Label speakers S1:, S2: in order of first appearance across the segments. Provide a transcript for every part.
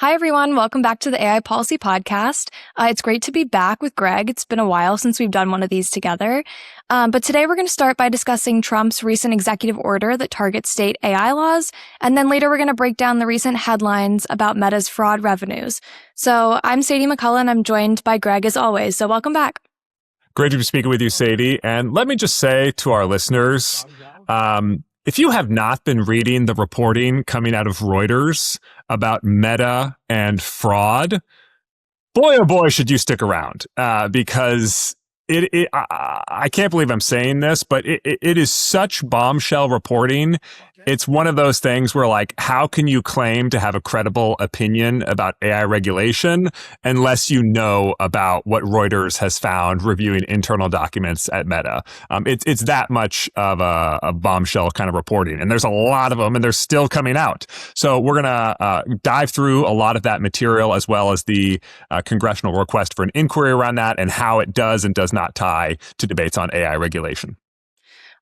S1: Hi, everyone. Welcome back to the AI Policy Podcast. It's great to be back with Greg. It's been a while since we've done one of these together. But today we're going to start by discussing Trump's recent executive order that targets state AI laws. And then later we're going to break down the recent headlines about Meta's fraud revenues. So I'm Sadie McCullough, and I'm joined by Greg as always. So welcome back.
S2: Great to be speaking with you, Sadie. And let me just say to our listeners, if you have not been reading the reporting coming out of Reuters about Meta and fraud, boy, oh boy, should you stick around, because I can't believe I'm saying this, but it is such bombshell reporting. It's one of those things where, like, how can you claim to have a credible opinion about AI regulation unless you know about what Reuters has found reviewing internal documents at Meta? It's that much of a bombshell kind of reporting, and there's a lot of them, and they're still coming out. So we're gonna dive through a lot of that material, as well as the congressional request for an inquiry around that and how it does and does not tie to debates on AI regulation.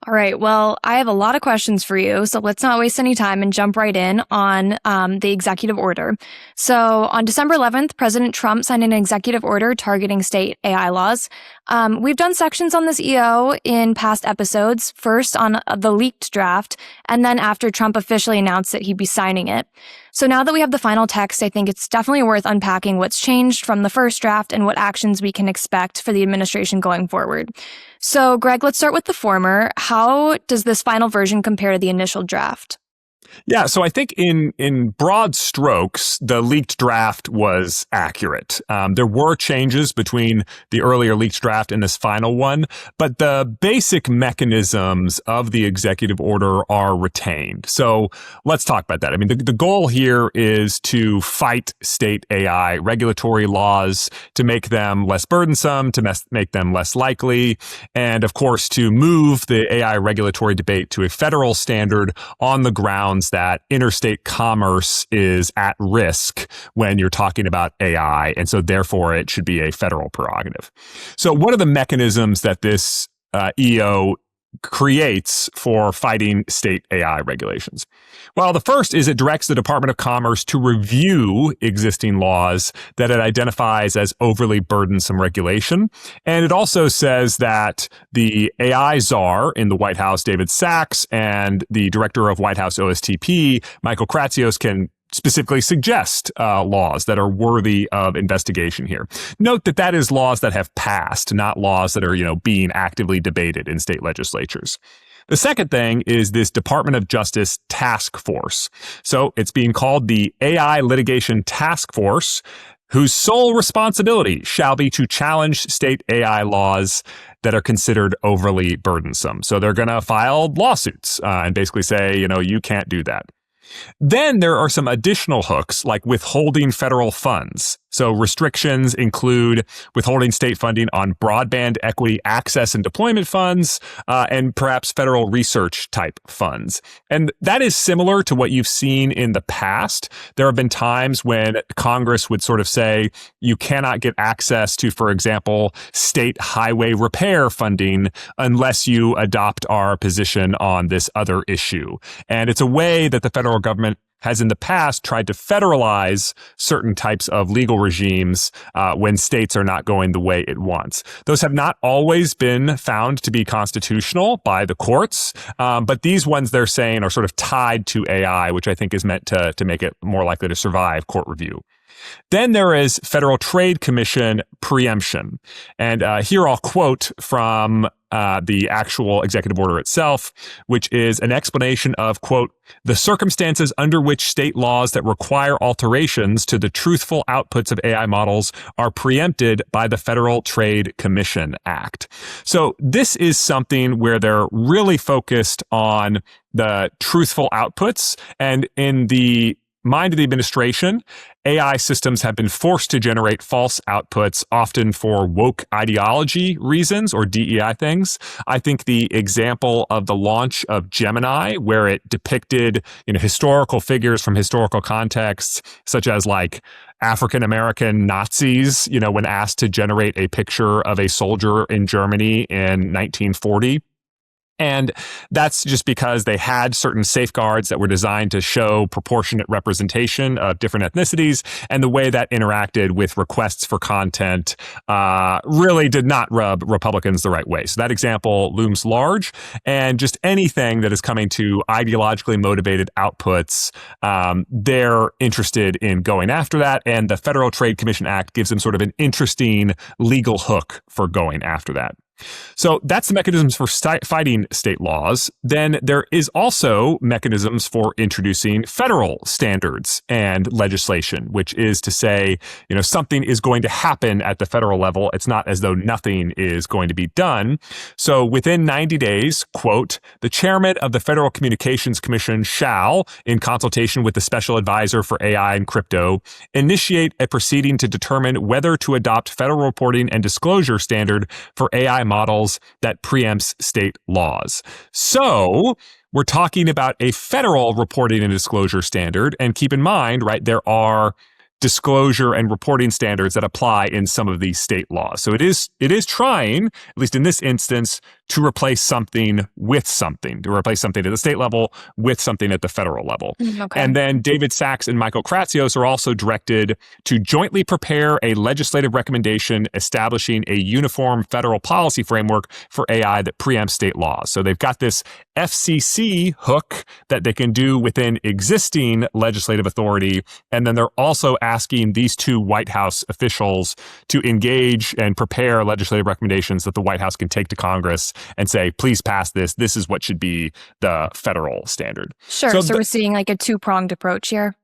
S1: All right. Well, I have a lot of questions for you, so let's not waste any time and jump right in on the executive order. So on December 11th, President Trump signed an executive order targeting state AI laws. We've done sections on this EO in past episodes, first on the leaked draft, and then after Trump officially announced that he'd be signing it. So now that we have the final text, I think it's definitely worth unpacking what's changed from the first draft and what actions we can expect for the administration going forward. So, Greg, let's start with the former. How does this final version compare to the initial draft?
S2: Yeah, so I think in broad strokes, the leaked draft was accurate. There were changes between the earlier leaked draft and this final one, but the basic mechanisms of the executive order are retained. So let's talk about that. I mean, the goal here is to fight state AI regulatory laws, to make them less burdensome, to make them less likely, and of course, to move the AI regulatory debate to a federal standard on the grounds that interstate commerce is at risk when you're talking about AI, and so therefore it should be a federal prerogative. So what are the mechanisms that this EO creates for fighting state AI regulations? Well, the first is it directs the Department of Commerce to review existing laws that it identifies as overly burdensome regulation. And it also says that the AI czar in the White House, David Sachs, and the director of White House OSTP, Michael Kratsios, can specifically suggest laws that are worthy of investigation here. Note that that is laws that have passed, not laws that are, being actively debated in state legislatures. The second thing is this Department of Justice task force. So it's being called the AI Litigation Task Force, whose sole responsibility shall be to challenge state AI laws that are considered overly burdensome. So they're going to file lawsuits and basically say, you can't do that. Then there are some additional hooks, like withholding federal funds. So restrictions include withholding state funding on broadband equity access and deployment funds, and perhaps federal research type funds. And that is similar to what you've seen in the past. There have been times when Congress would sort of say, you cannot get access to, for example, state highway repair funding unless you adopt our position on this other issue. And it's a way that the federal government has in the past tried to federalize certain types of legal regimes when states are not going the way it wants. Those have not always been found to be constitutional by the courts, but these ones they're saying are sort of tied to AI, which I think is meant to make it more likely to survive court review. Then there is Federal Trade Commission preemption. And here I'll quote from the actual executive order itself, which is an explanation of, quote, the circumstances under which state laws that require alterations to the truthful outputs of AI models are preempted by the Federal Trade Commission Act. So this is something where they're really focused on the truthful outputs. And in the mind of the administration, AI systems have been forced to generate false outputs, often for woke ideology reasons or DEI things. I think the example of the launch of Gemini, where it depicted, historical figures from historical contexts, such as like African-American Nazis, when asked to generate a picture of a soldier in Germany in 1940. And that's just because they had certain safeguards that were designed to show proportionate representation of different ethnicities, and the way that interacted with requests for content really did not rub Republicans the right way. So that example looms large, and just anything that is coming to ideologically motivated outputs, they're interested in going after that, and the Federal Trade Commission Act gives them sort of an interesting legal hook for going after that. So that's the mechanisms for fighting state laws. Then there is also mechanisms for introducing federal standards and legislation, which is to say, something is going to happen at the federal level. It's not as though nothing is going to be done. So within 90 days, quote, the chairman of the Federal Communications Commission shall, in consultation with the special advisor for AI and crypto, initiate a proceeding to determine whether to adopt federal reporting and disclosure standard for AI models that preempts state laws. So we're talking about a federal reporting and disclosure standard. And keep in mind, right, there are disclosure and reporting standards that apply in some of these state laws. So it is trying, at least in this instance, to replace something with something, to replace something at the state level with something at the federal level.
S1: Okay.
S2: And then David Sachs and Michael Kratsios are also directed to jointly prepare a legislative recommendation establishing a uniform federal policy framework for AI that preempts state laws. So they've got this FCC hook that they can do within existing legislative authority. And then they're also asking these two White House officials to engage and prepare legislative recommendations that the White House can take to Congress and say, please pass this. This is what should be the federal standard.
S1: Sure. So we're seeing like a two-pronged approach here.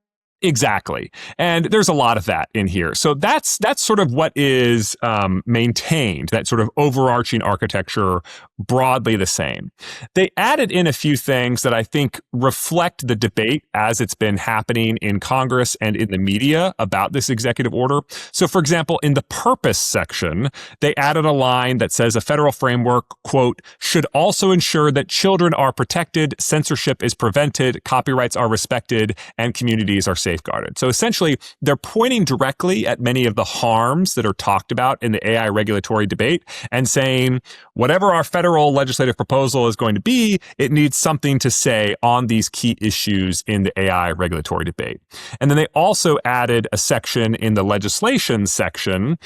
S2: Exactly. And there's a lot of that in here. So that's sort of what is maintained, that sort of overarching architecture, broadly the same. They added in a few things that I think reflect the debate as it's been happening in Congress and in the media about this executive order. So, for example, in the purpose section, they added a line that says a federal framework, quote, should also ensure that children are protected, censorship is prevented, copyrights are respected, and communities are safeguarded. So essentially, they're pointing directly at many of the harms that are talked about in the AI regulatory debate and saying, whatever our federal legislative proposal is going to be, it needs something to say on these key issues in the AI regulatory debate. And then they also added a section in the legislation section.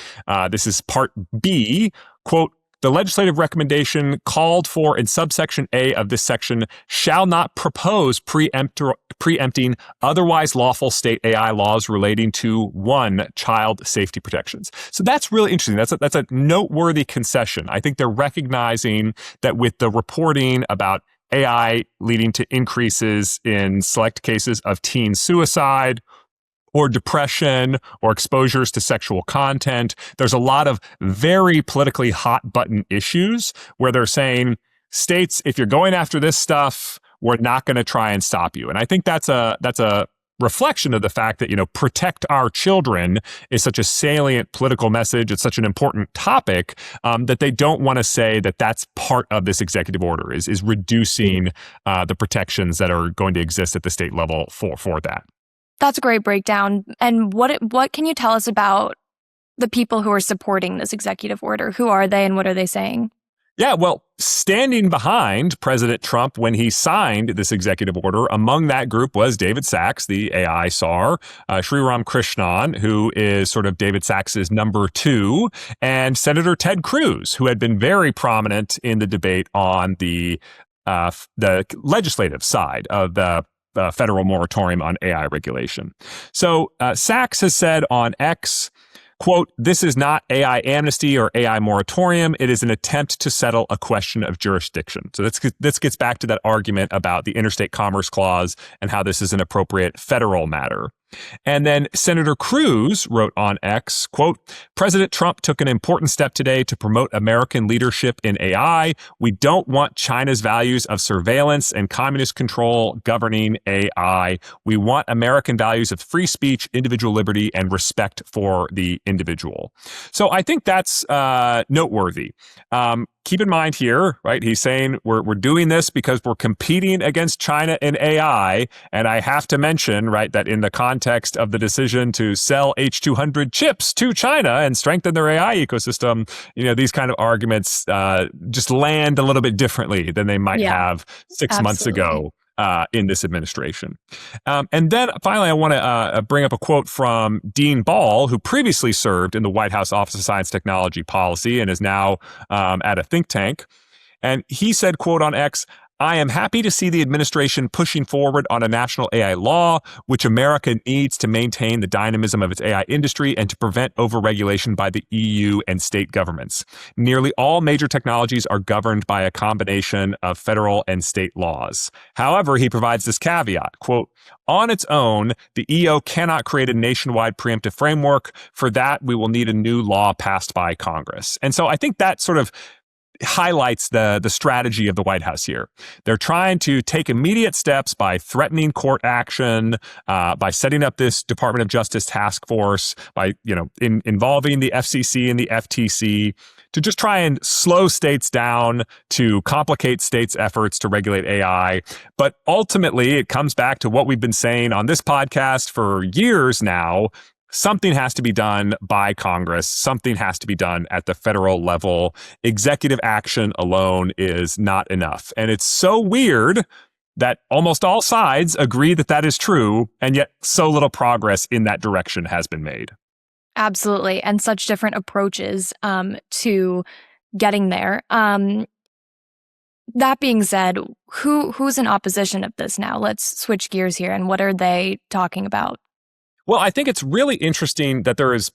S2: This is part B, quote, the legislative recommendation called for in subsection A of this section shall not propose preempting otherwise lawful state AI laws relating to, one, child safety protections. So that's really interesting. That's a noteworthy concession. I think they're recognizing that with the reporting about AI leading to increases in select cases of teen suicide, or depression, or exposures to sexual content. There's a lot of very politically hot button issues where they're saying, states, if you're going after this stuff, we're not going to try and stop you. And I think that's a reflection of the fact that, protect our children is such a salient political message. It's such an important topic that they don't want to say that that's part of this executive order is reducing the protections that are going to exist at the state level for that.
S1: That's a great breakdown. And what can you tell us about the people who are supporting this executive order? Who are they and what are they saying?
S2: Yeah, well, standing behind President Trump when he signed this executive order, among that group was David Sachs, the AI czar, Sriram Krishnan, who is sort of David Sachs's number two, and Senator Ted Cruz, who had been very prominent in the debate on the legislative side of the federal moratorium on AI regulation. So Sachs has said on X, quote, this is not AI amnesty or AI moratorium. It is an attempt to settle a question of jurisdiction. So this gets back to that argument about the Interstate Commerce Clause and how this is an appropriate federal matter. And then Senator Cruz wrote on X, quote, President Trump took an important step today to promote American leadership in AI. We don't want China's values of surveillance and communist control governing AI. We want American values of free speech, individual liberty, and respect for the individual. So I think that's noteworthy. keep in mind here, right? He's saying we're doing this because we're competing against China in AI. And I have to mention, right, that in the context of the decision to sell H200 chips to China and strengthen their AI ecosystem, these kind of arguments just land a little bit differently than they might have 6 months ago in this administration. And then finally, I want to bring up a quote from Dean Ball, who previously served in the White House Office of Science Technology Policy and is now at a think tank. And he said, quote on X, "I am happy to see the administration pushing forward on a national AI law, which America needs to maintain the dynamism of its AI industry and to prevent overregulation by the EU and state governments. Nearly all major technologies are governed by a combination of federal and state laws." However, he provides this caveat, quote, "On its own, the EO cannot create a nationwide preemptive framework. For that, we will need a new law passed by Congress." And so I think that sort of highlights the strategy of the White House here. They're trying to take immediate steps by threatening court action, by setting up this Department of Justice task force, by involving the FCC and the FTC to just try and slow states down, to complicate states' efforts to regulate AI. But ultimately, it comes back to what we've been saying on this podcast for years now. Something has to be done by Congress. Something has to be done at the federal level. Executive action alone is not enough. And it's so weird that almost all sides agree that that is true, and yet so little progress in that direction has been made.
S1: Absolutely. And such different approaches to getting there. That being said, who's in opposition of this now? Let's switch gears here. And what are they talking about?
S2: Well, I think it's really interesting that there is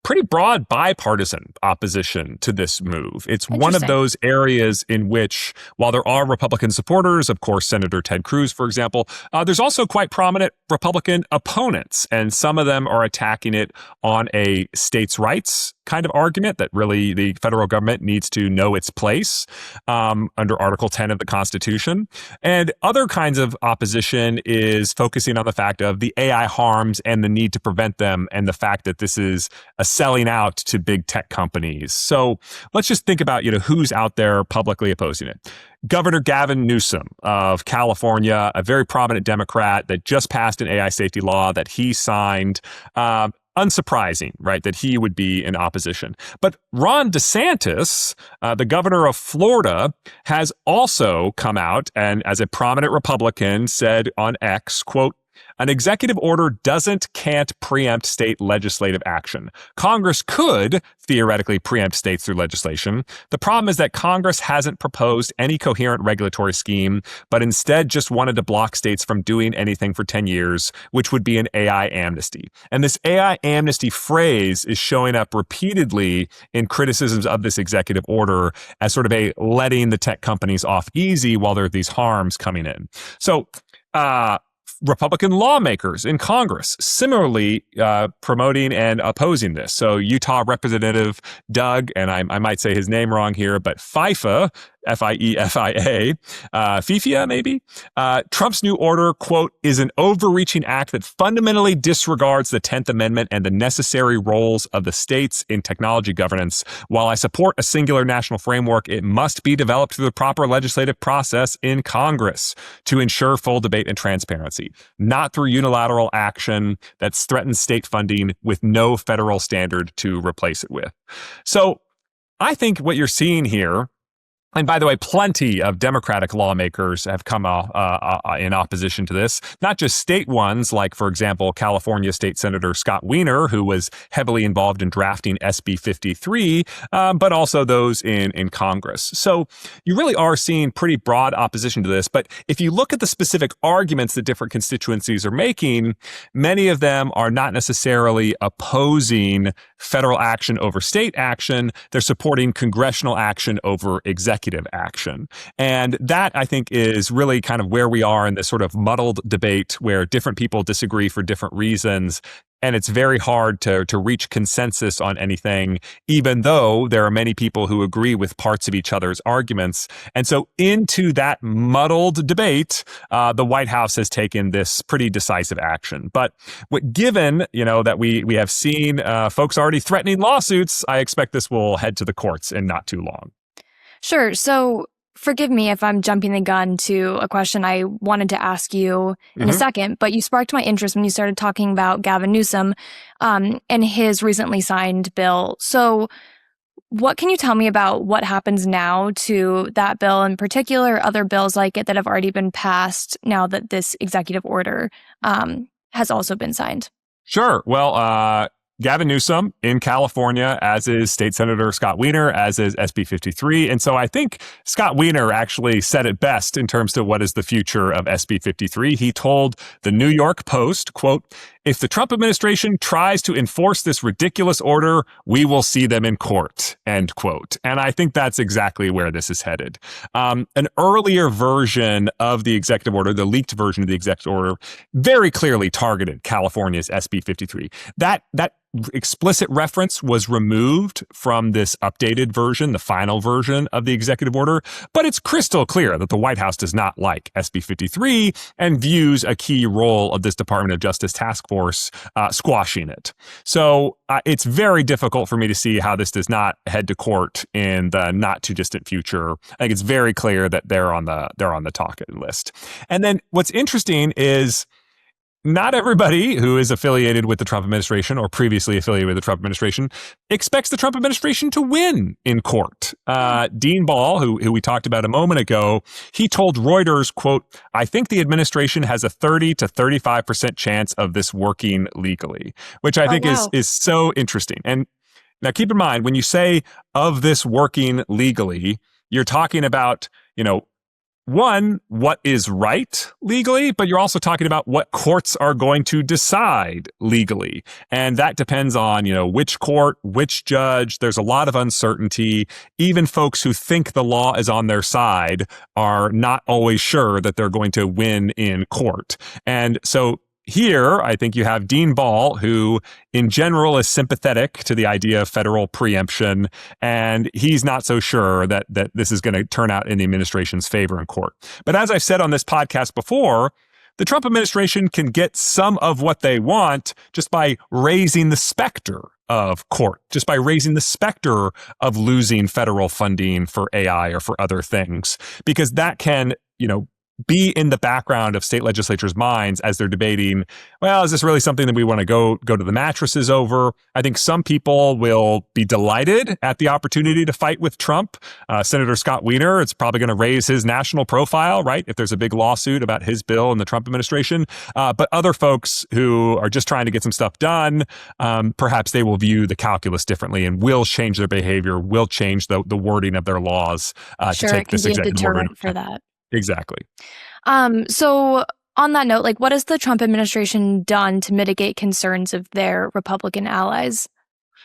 S2: pretty broad bipartisan opposition to this move. It's one of those areas in which, while there are Republican supporters, of course, Senator Ted Cruz, for example, there's also quite prominent Republican opponents, and some of them are attacking it on a states' rights kind of argument that really the federal government needs to know its place under Article 10 of the Constitution. And other kinds of opposition is focusing on the fact of the AI harms and the need to prevent them, and the fact that this is a selling out to big tech companies. So let's just think about, who's out there publicly opposing it. Governor Gavin Newsom of California, a very prominent Democrat that just passed an AI safety law that he signed. Unsurprising, right, that he would be in opposition. But Ron DeSantis, the governor of Florida, has also come out and, as a prominent Republican, said on X, quote, "An executive order can't preempt state legislative action. Congress could theoretically preempt states through legislation. The problem is that Congress hasn't proposed any coherent regulatory scheme, but instead just wanted to block states from doing anything for 10 years, which would be an AI amnesty." And this AI amnesty phrase is showing up repeatedly in criticisms of this executive order as sort of a letting the tech companies off easy while there are these harms coming in. So, Republican lawmakers in Congress similarly promoting and opposing this. So Utah Representative Doug, and I might say his name wrong here, but Fiefia, F-I-E-F-I-A, Fiefia maybe, Trump's new order, quote, "is an overreaching act that fundamentally disregards the 10th Amendment and the necessary roles of the states in technology governance. While I support a singular national framework, it must be developed through the proper legislative process in Congress to ensure full debate and transparency, not through unilateral action that threatens state funding with no federal standard to replace it with." So I think what you're seeing here, and by the way, plenty of Democratic lawmakers have come in opposition to this, not just state ones, like, for example, California State Senator Scott Wiener, who was heavily involved in drafting SB 53, but also those in Congress. So you really are seeing pretty broad opposition to this. But if you look at the specific arguments that different constituencies are making, many of them are not necessarily opposing federal action over state action. They're supporting congressional action over executive action. And that, I think, is really kind of where we are in this sort of muddled debate where different people disagree for different reasons. And it's very hard to reach consensus on anything, even though there are many people who agree with parts of each other's arguments. And so into that muddled debate, the White House has taken this pretty decisive action. But given, that we have seen folks already threatening lawsuits, I expect this will head to the courts in not too long.
S1: Sure. So forgive me if I'm jumping the gun to a question I wanted to ask you in a
S2: Hmm.
S1: second, but you sparked my interest when you started talking about Gavin Newsom and his recently signed bill. So what can you tell me about what happens now to that bill in particular, other bills like it that have already been passed now that this executive order has also been signed?
S2: Sure. Well, Gavin Newsom in California, as is State Senator Scott Wiener, as is SB 53. And so I think Scott Wiener actually said it best in terms of what is the future of SB 53. He told the New York Post, quote, "If the Trump administration tries to enforce this ridiculous order, we will see them in court," end quote. And I think that's exactly where this is headed. An earlier version of the executive order, the leaked version of the executive order, very clearly targeted California's SB 53. That explicit reference was removed from this updated version, the final version of the executive order, but it's crystal clear that the White House does not like SB 53 and views a key role of this Department of Justice task force squashing it. So it's very difficult for me to see how this does not head to court in the not too distant future. I think it's very clear that they're on the talking list. And then what's interesting is not everybody who is affiliated with the Trump administration or previously affiliated with the Trump administration expects the Trump administration to win in court. Dean Ball, who we talked about a moment ago, he told Reuters, quote, "I think the administration has a 30 to 35% chance of this working legally," which I
S1: Oh,
S2: think
S1: wow.
S2: is so interesting. And now keep in mind, when you say of this working legally, you're talking about, one, what is right legally, but you're also talking about what courts are going to decide legally. And that depends on, which court, which judge. There's a lot of uncertainty. Even folks who think the law is on their side are not always sure that they're going to win in court. And so here, I think you have Dean Ball, who in general is sympathetic to the idea of federal preemption, and he's not so sure that this is going to turn out in the administration's favor in court. But as I've said on this podcast before, the Trump administration can get some of what they want just by raising the specter of court, just by raising the specter of losing federal funding for AI or for other things, because that can, be in the background of state legislatures' minds as they're debating, well, is this really something that we want to go to the mattresses over? I think some people will be delighted at the opportunity to fight with Trump. Senator Scott Wiener, it's probably going to raise his national profile, right? If there's a big lawsuit about his bill in the Trump administration. But other folks who are just trying to get some stuff done, perhaps they will view the calculus differently and will change their behavior, will change the wording of their laws to
S1: Sure,
S2: take
S1: it can
S2: this
S1: be a
S2: executive order.
S1: deterrent for that.
S2: Exactly.
S1: So on that note, what has the Trump administration done to mitigate concerns of their Republican allies?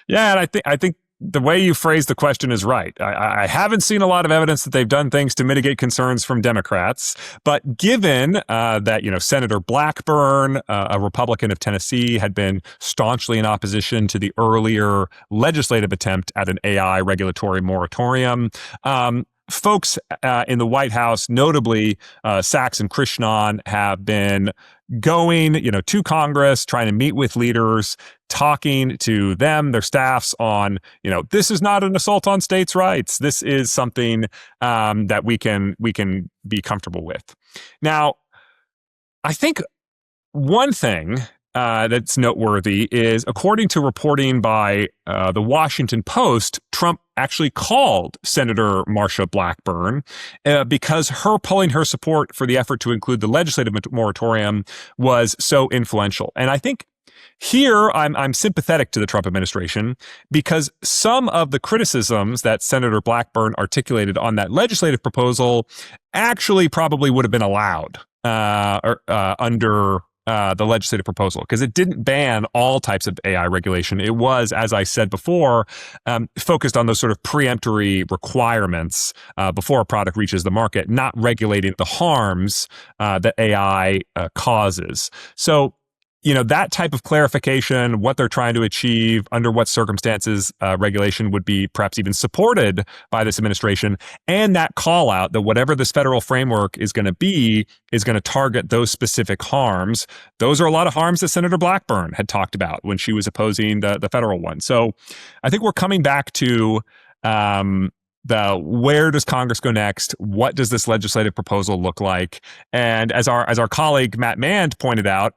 S2: Yeah, and I think the way you phrase the question is right. I haven't seen a lot of evidence that they've done things to mitigate concerns from Democrats, but given that Senator Blackburn, a Republican of Tennessee, had been staunchly in opposition to the earlier legislative attempt at an AI regulatory moratorium. Folks in the White House, notably Sachs and Krishnan, have been going, to Congress, trying to meet with leaders, talking to them, their staffs on, this is not an assault on states' rights. This is something that we can be comfortable with. Now, I think one thing that's noteworthy is, according to reporting by the Washington Post, Trump actually called Senator Marsha Blackburn because her pulling her support for the effort to include the legislative moratorium was so influential. And I think here I'm sympathetic to the Trump administration because some of the criticisms that Senator Blackburn articulated on that legislative proposal actually probably would have been allowed under the legislative proposal, because it didn't ban all types of AI regulation. It was, as I said before, focused on those sort of preemptory requirements before a product reaches the market, not regulating the harms that AI causes. So, that type of clarification, what they're trying to achieve, under what circumstances regulation would be perhaps even supported by this administration, and that call out that whatever this federal framework is going to be is going to target those specific harms. Those are a lot of harms that Senator Blackburn had talked about when she was opposing the federal one. So I think we're coming back to the where does Congress go next? What does this legislative proposal look like? And as our colleague Matt Mand pointed out,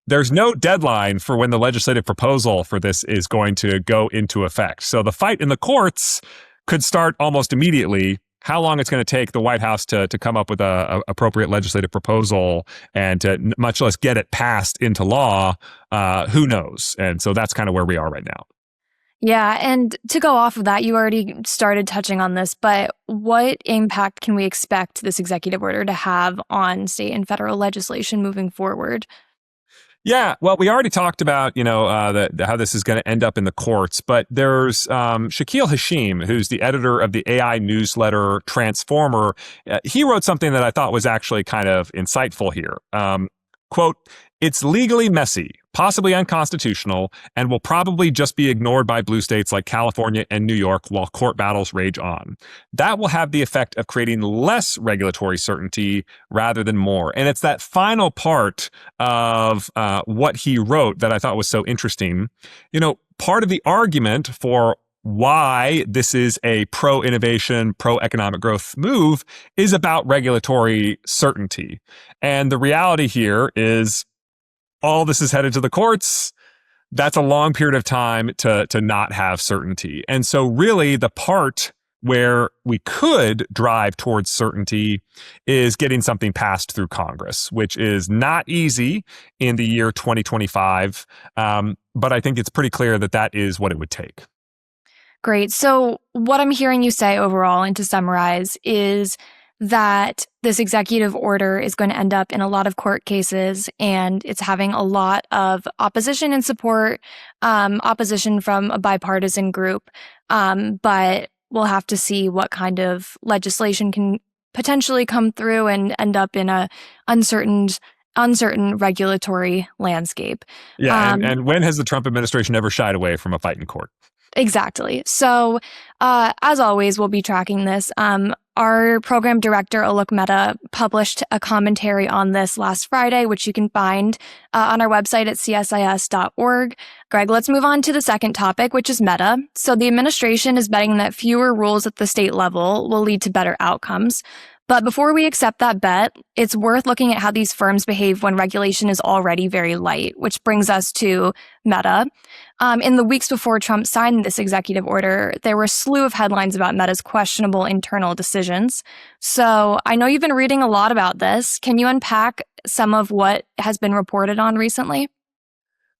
S2: there's no deadline for when the legislative proposal for this is going to go into effect. So the fight in the courts could start almost immediately. How long it's going to take the White House to come up with a appropriate legislative proposal and to much less get it passed into law, who knows? And so that's kind of where we are right now.
S1: Yeah, and to go off of that, you already started touching on this, but what impact can we expect this executive order to have on state and federal legislation moving forward?
S2: Yeah, well, we already talked about, how this is going to end up in the courts, but there's Shaquille Hashim, who's the editor of the AI newsletter Transformer. He wrote something that I thought was actually kind of insightful here. Quote, "It's legally messy, possibly unconstitutional, and will probably just be ignored by blue states like California and New York while court battles rage on. That will have the effect of creating less regulatory certainty rather than more." And it's that final part of what he wrote that I thought was so interesting. Part of the argument for why this is a pro-innovation, pro-economic growth move is about regulatory certainty. And the reality here is all this is headed to the courts. That's a long period of time to not have certainty. And so really the part where we could drive towards certainty is getting something passed through Congress, which is not easy in the year 2025. But I think it's pretty clear that that is what it would take.
S1: Great. So what I'm hearing you say overall, and to summarize, is that this executive order is going to end up in a lot of court cases, and it's having a lot of opposition and support, opposition from a bipartisan group. But we'll have to see what kind of legislation can potentially come through and end up in a uncertain regulatory landscape.
S2: Yeah, and when has the Trump administration ever shied away from a fight in court?
S1: Exactly. So, as always, we'll be tracking this. Our program director, Alok Mehta, published a commentary on this last Friday, which you can find on our website at csis.org. Greg, let's move on to the second topic, which is Meta. So the administration is betting that fewer rules at the state level will lead to better outcomes. But before we accept that bet, it's worth looking at how these firms behave when regulation is already very light, which brings us to Meta. In the weeks before Trump signed this executive order, there were a slew of headlines about Meta's questionable internal decisions. So I know you've been reading a lot about this. Can you unpack some of what has been reported on recently?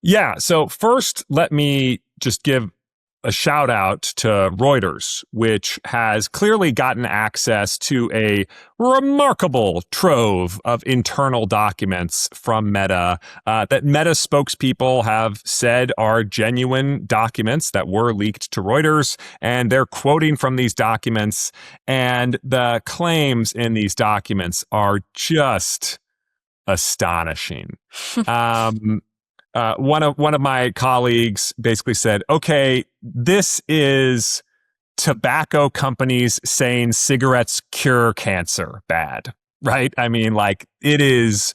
S2: Yeah. So first, let me just give a shout out to Reuters, which has clearly gotten access to a remarkable trove of internal documents from Meta that Meta spokespeople have said are genuine documents that were leaked to Reuters. And they're quoting from these documents. And the claims in these documents are just astonishing. One of my colleagues basically said, okay, this is tobacco companies saying cigarettes cure cancer bad, right? I mean, like, it is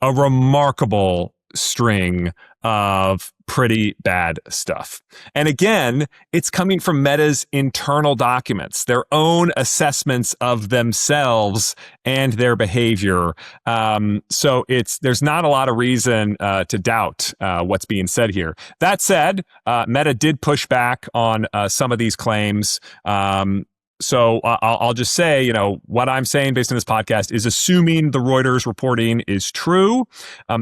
S2: a remarkable string of pretty bad stuff. And again, it's coming from Meta's internal documents, their own assessments of themselves and their behavior. So there's not a lot of reason to doubt what's being said here. That said, Meta did push back on some of these claims. So I'll just say, what I'm saying based on this podcast is assuming the Reuters reporting is true.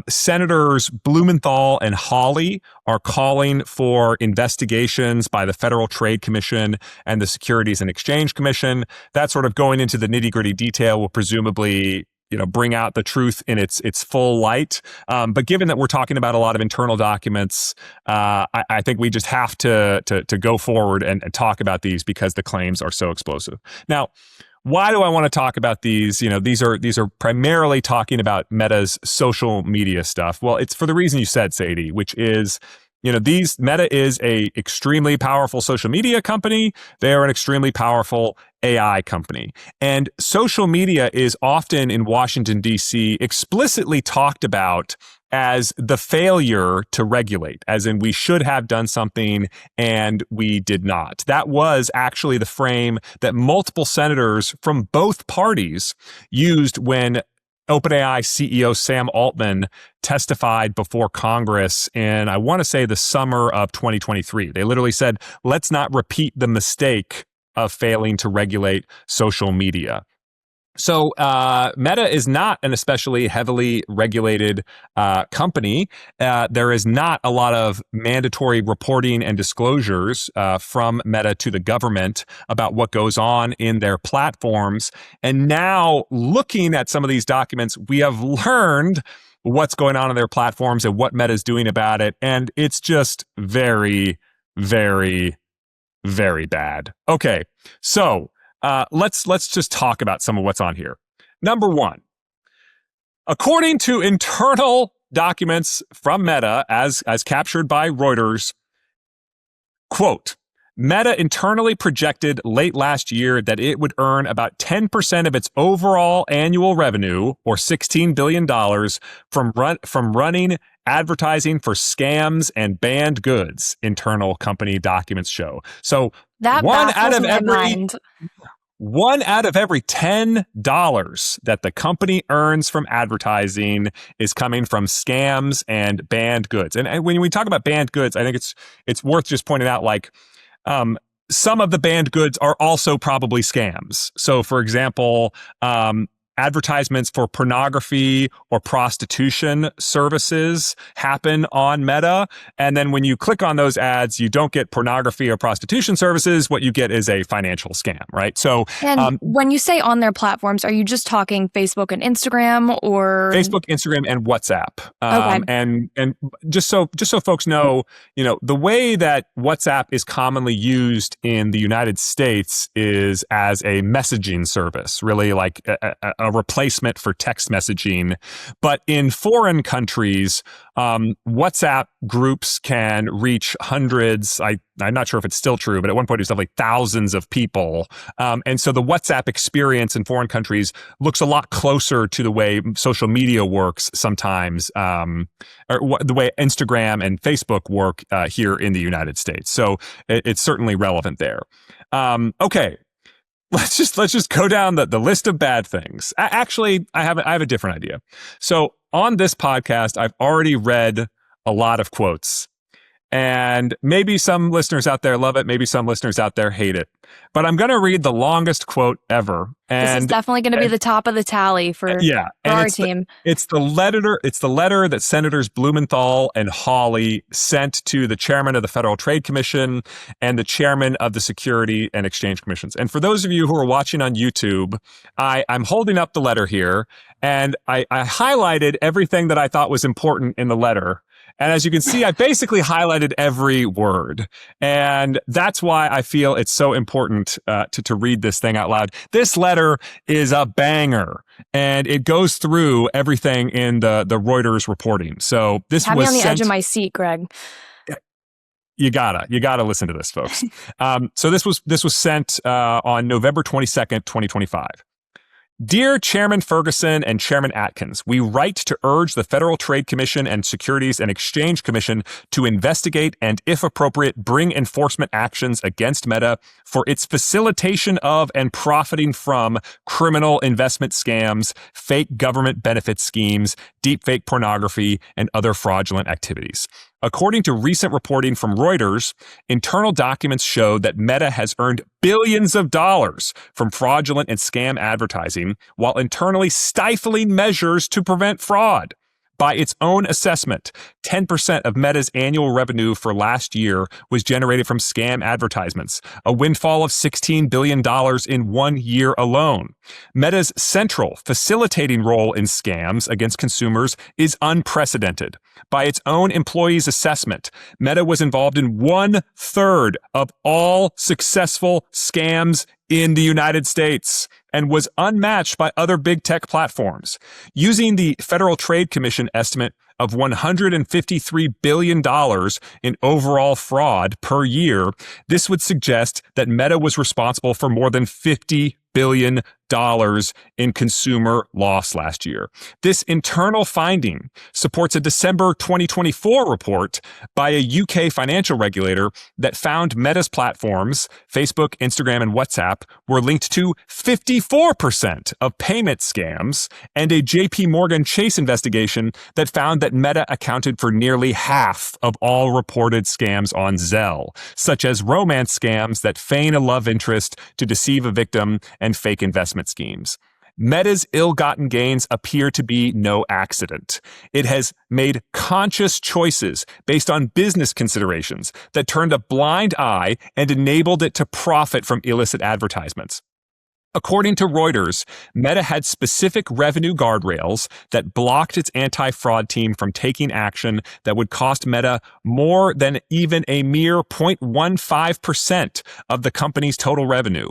S2: Senators Blumenthal and Hawley are calling for investigations by the Federal Trade Commission and the Securities and Exchange Commission. That sort of going into the nitty-gritty detail will presumably bring out the truth in its full light. But given that we're talking about a lot of internal documents, I think we just have to go forward and talk about these because the claims are so explosive. Now, why do I want to talk about these? These are primarily talking about Meta's social media stuff. Well, it's for the reason you said, Sadie, which is, Meta is a extremely powerful social media company. They are an extremely powerful AI company. And social media is often in Washington, D.C., explicitly talked about as the failure to regulate, as in we should have done something and we did not. That was actually the frame that multiple senators from both parties used when OpenAI CEO Sam Altman testified before Congress in, I want to say, the summer of 2023. They literally said, let's not repeat the mistake of failing to regulate social media. So Meta is not an especially heavily regulated company. There is not a lot of mandatory reporting and disclosures from Meta to the government about what goes on in their platforms. And now, looking at some of these documents, we have learned what's going on in their platforms and what Meta is doing about it. And it's just very, very, very bad. Okay, so let's just talk about some of what's on here. Number one, according to internal documents from Meta, as captured by Reuters, quote, Meta internally projected late last year that it would earn about 10% of its overall annual revenue, or $16 billion, from running advertising for scams and banned goods, internal company documents show. So
S1: That baffles my mind.
S2: One out of every $10 that the company earns from advertising is coming from scams and banned goods. And when we talk about banned goods, I think it's worth just pointing out, like, some of the banned goods are also probably scams. So, for example, advertisements for pornography or prostitution services happen on Meta. And then when you click on those ads, you don't get pornography or prostitution services. What you get is a financial scam, right? So,
S1: and when you say on their platforms, are you just talking Facebook and Instagram, or
S2: Facebook, Instagram, and WhatsApp?
S1: Okay.
S2: And just so folks know, the way that WhatsApp is commonly used in the United States is as a messaging service, really like a replacement for text messaging. But in foreign countries, WhatsApp groups can reach hundreds. I'm not sure if it's still true, but at one point it was like thousands of people. And so the WhatsApp experience in foreign countries looks a lot closer to the way social media works sometimes, or the way Instagram and Facebook work here in the United States. So it's certainly relevant there. Okay. Let's just go down the list of bad things. Actually, I have a different idea. So on this podcast, I've already read a lot of quotes. And maybe some listeners out there love it. Maybe some listeners out there hate it. But I'm going to read the longest quote ever. And
S1: this is definitely going to be the top of the tally for our team.
S2: It's the letter that Senators Blumenthal and Hawley sent to the chairman of the Federal Trade Commission and the chairman of the Security and Exchange Commissions. And for those of you who are watching on YouTube, I'm holding up the letter here, and I highlighted everything that I thought was important in the letter. And as you can see, I basically highlighted every word. And that's why I feel it's so important to read this thing out loud. This letter is a banger, and it goes through everything in the Reuters reporting. So this
S1: Have
S2: was
S1: me on the
S2: sent,
S1: edge of my seat, Greg.
S2: You gotta listen to this, folks. So this was sent on November 22nd, 2025. Dear Chairman Ferguson and Chairman Atkins, we write to urge the Federal Trade Commission and Securities and Exchange Commission to investigate and, if appropriate, bring enforcement actions against Meta for its facilitation of and profiting from criminal investment scams, fake government benefit schemes, deepfake pornography, and other fraudulent activities. According to recent reporting from Reuters, internal documents show that Meta has earned billions of dollars from fraudulent and scam advertising while internally stifling measures to prevent fraud. By its own assessment, 10% of Meta's annual revenue for last year was generated from scam advertisements, a windfall of $16 billion in 1 year alone. Meta's central facilitating role in scams against consumers is unprecedented. By its own employees' assessment, Meta was involved in 1/3 of all successful scams in the United States and was unmatched by other big tech platforms. Using the Federal Trade Commission estimate of $153 billion in overall fraud per year, this would suggest that Meta was responsible for more than $50 billion in consumer loss last year. This internal finding supports a December 2024 report by a UK financial regulator that found Meta's platforms, Facebook, Instagram, and WhatsApp, were linked to 54% of payment scams, and a JP Morgan Chase investigation that found that Meta accounted for nearly half of all reported scams on Zelle, such as romance scams that feign a love interest to deceive a victim and fake investment schemes. Meta's ill-gotten gains appear to be no accident. It has made conscious choices based on business considerations that turned a blind eye and enabled it to profit from illicit advertisements. According to Reuters, Meta had specific revenue guardrails that blocked its anti-fraud team from taking action that would cost Meta more than even a mere 0.15% of the company's total revenue.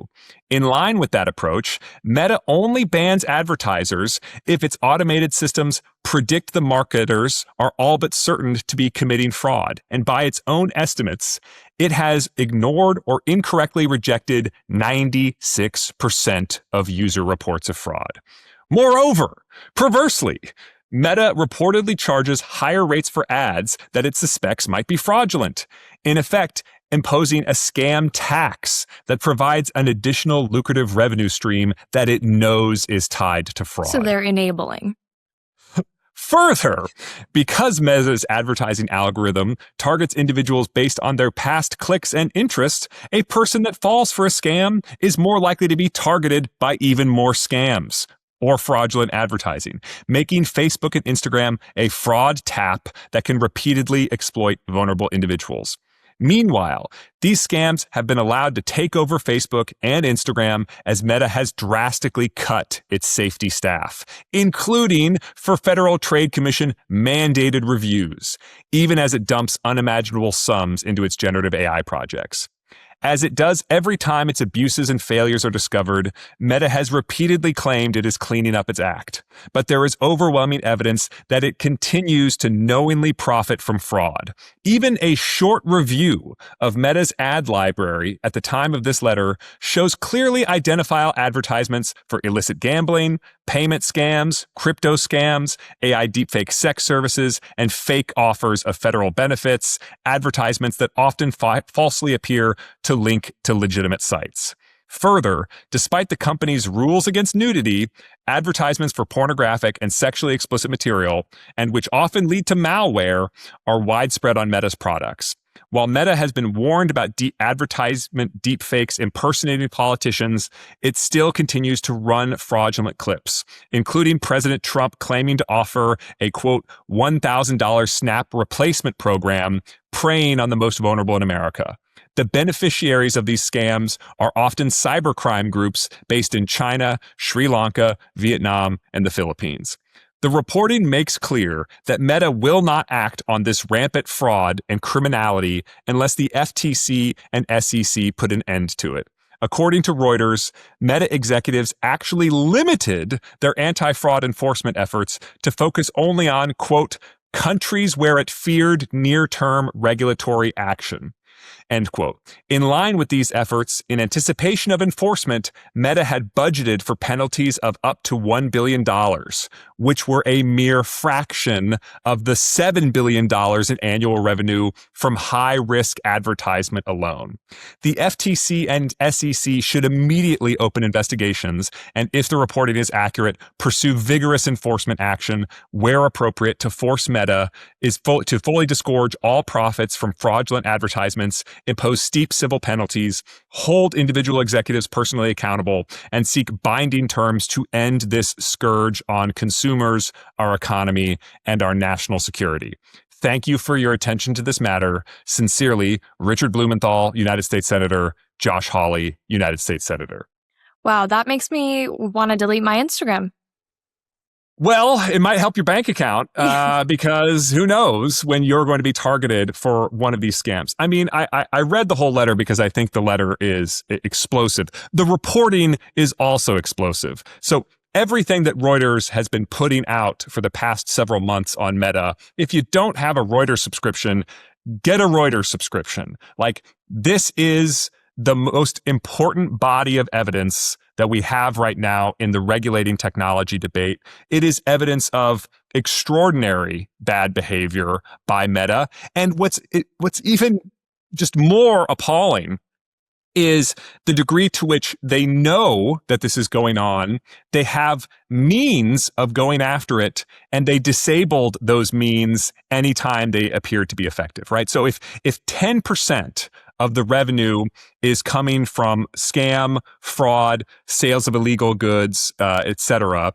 S2: In line with that approach, Meta only bans advertisers if its automated systems predict the marketers are all but certain to be committing fraud. And by its own estimates, it has ignored or incorrectly rejected 96% of user reports of fraud. Moreover, perversely, Meta reportedly charges higher rates for ads that it suspects might be fraudulent, in effect, imposing a scam tax that provides an additional lucrative revenue stream that it knows is tied to fraud.
S1: So they're enabling.
S2: Further, because Meta's advertising algorithm targets individuals based on their past clicks and interests, a person that falls for a scam is more likely to be targeted by even more scams or fraudulent advertising, making Facebook and Instagram a fraud tap that can repeatedly exploit vulnerable individuals. Meanwhile, these scams have been allowed to take over Facebook and Instagram as Meta has drastically cut its safety staff, including for Federal Trade Commission mandated reviews, even as it dumps unimaginable sums into its generative AI projects. As it does every time its abuses and failures are discovered, Meta has repeatedly claimed it is cleaning up its act. But there is overwhelming evidence that it continues to knowingly profit from fraud. Even a short review of Meta's ad library at the time of this letter shows clearly identifiable advertisements for illicit gambling, payment scams, crypto scams, AI deepfake sex services, and fake offers of federal benefits, advertisements that often falsely appear to link to legitimate sites. Further, despite the company's rules against nudity, advertisements for pornographic and sexually explicit material, and which often lead to malware, are widespread on Meta's products. While Meta has been warned about advertisement deepfakes impersonating politicians, it still continues to run fraudulent clips, including President Trump claiming to offer a, quote, $1,000 SNAP replacement program, preying on the most vulnerable in America. The beneficiaries of these scams are often cybercrime groups based in China, Sri Lanka, Vietnam, and the Philippines. The reporting makes clear that Meta will not act on this rampant fraud and criminality unless the FTC and SEC put an end to it. According to Reuters, Meta executives actually limited their anti-fraud enforcement efforts to focus only on, quote, countries where it feared near-term regulatory action. End quote. In line with these efforts, in anticipation of enforcement, Meta had budgeted for penalties of up to $1 billion, which were a mere fraction of the $7 billion in annual revenue from high-risk advertisement alone. The FTC and SEC should immediately open investigations, and if the reporting is accurate, pursue vigorous enforcement action where appropriate to force Meta to fully disgorge all profits from fraudulent advertisements, impose steep civil penalties, hold individual executives personally accountable, and seek binding terms to end this scourge on consumers, our economy, and our national security. Thank you for your attention to this matter. Sincerely, Richard Blumenthal, United States Senator, Josh Hawley, United States Senator.
S1: Wow, that makes me want to delete my Instagram.
S2: Well, it might help your bank account because who knows when you're going to be targeted for one of these scams. I mean, I read the whole letter because I think the letter is explosive. The reporting is also explosive. So everything that Reuters has been putting out for the past several months on Meta, if you don't have a Reuters subscription, get a Reuters subscription. Like, this is the most important body of evidence that we have right now in the regulating technology debate. It is evidence of extraordinary bad behavior by Meta. And what's even just more appalling is the degree to which they know that this is going on. They have means of going after it, and they disabled those means anytime they appear to be effective, right? So if 10% of the revenue is coming from scam, fraud, sales of illegal goods, et cetera,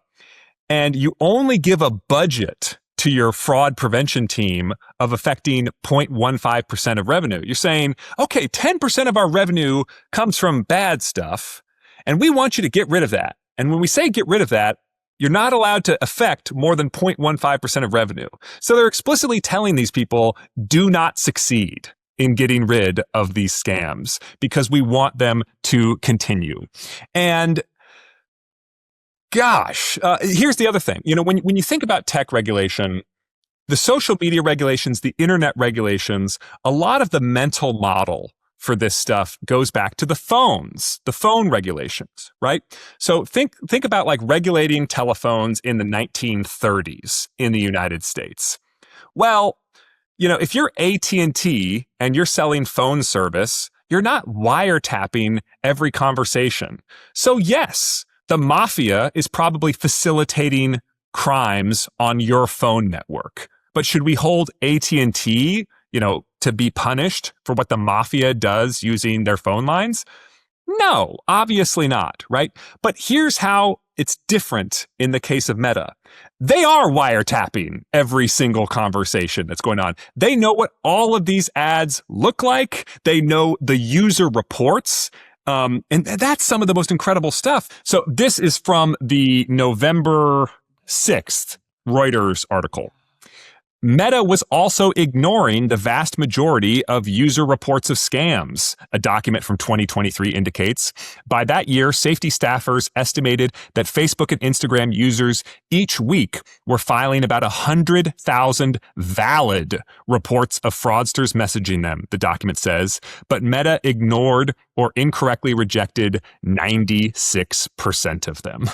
S2: and you only give a budget to your fraud prevention team of affecting 0.15% of revenue. You're saying, okay, 10% of our revenue comes from bad stuff, and we want you to get rid of that. And when we say get rid of that, you're not allowed to affect more than 0.15% of revenue. So they're explicitly telling these people, do not succeed in getting rid of these scams because we want them to continue. And gosh, here's the other thing. When you think about tech regulation, the social media regulations, the internet regulations, a lot of the mental model for this stuff goes back to the phone regulations, right? So think about like regulating telephones in the 1930s in the United States. Well, if you're AT&T and you're selling phone service, you're not wiretapping every conversation. So yes, the mafia is probably facilitating crimes on your phone network. But should we hold AT&T, to be punished for what the mafia does using their phone lines? No, obviously not, right? But here's how it's different in the case of Meta. They are wiretapping every single conversation that's going on. They know what all of these ads look like. They know the user reports. And that's some of the most incredible stuff. So this is from the November 6th Reuters article. Meta was also ignoring the vast majority of user reports of scams, a document from 2023 indicates. By that year, safety staffers estimated that Facebook and Instagram users each week were filing about 100,000 valid reports of fraudsters messaging them, the document says. But Meta ignored or incorrectly rejected 96% of them.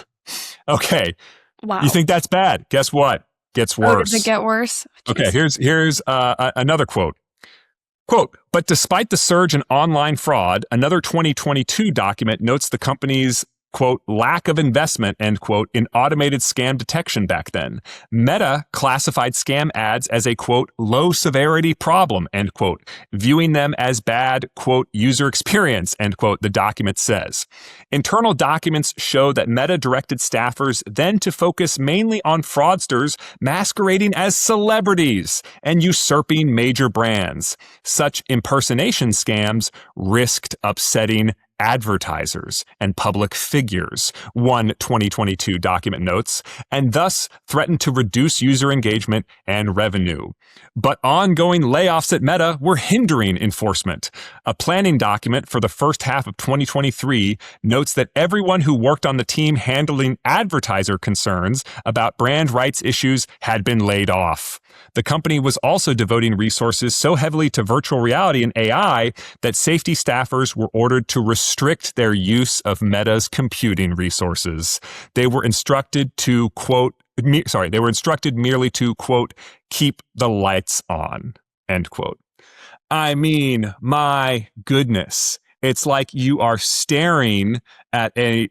S2: Okay.
S1: Wow.
S2: You think that's bad? Guess what? Gets worse.
S1: Does it get worse? Jeez.
S2: Okay, here's another quote. Quote, but despite the surge in online fraud, another 2022 document notes the company's, quote, lack of investment, end quote, in automated scam detection back then. Meta classified scam ads as a, quote, low severity problem, end quote, viewing them as bad, quote, user experience, end quote, the document says. Internal documents show that Meta directed staffers then to focus mainly on fraudsters masquerading as celebrities and usurping major brands. Such impersonation scams risked upsetting advertisers and public figures, one 2022 document notes, and thus threatened to reduce user engagement and revenue. But ongoing layoffs at Meta were hindering enforcement. A planning document for the first half of 2023 notes that everyone who worked on the team handling advertiser concerns about brand rights issues had been laid off. The company was also devoting resources so heavily to virtual reality and AI that safety staffers were ordered to restrict their use of Meta's computing resources. They were instructed to, quote, they were instructed merely to, quote, keep the lights on, end quote. I mean, my goodness. It's like you are staring at a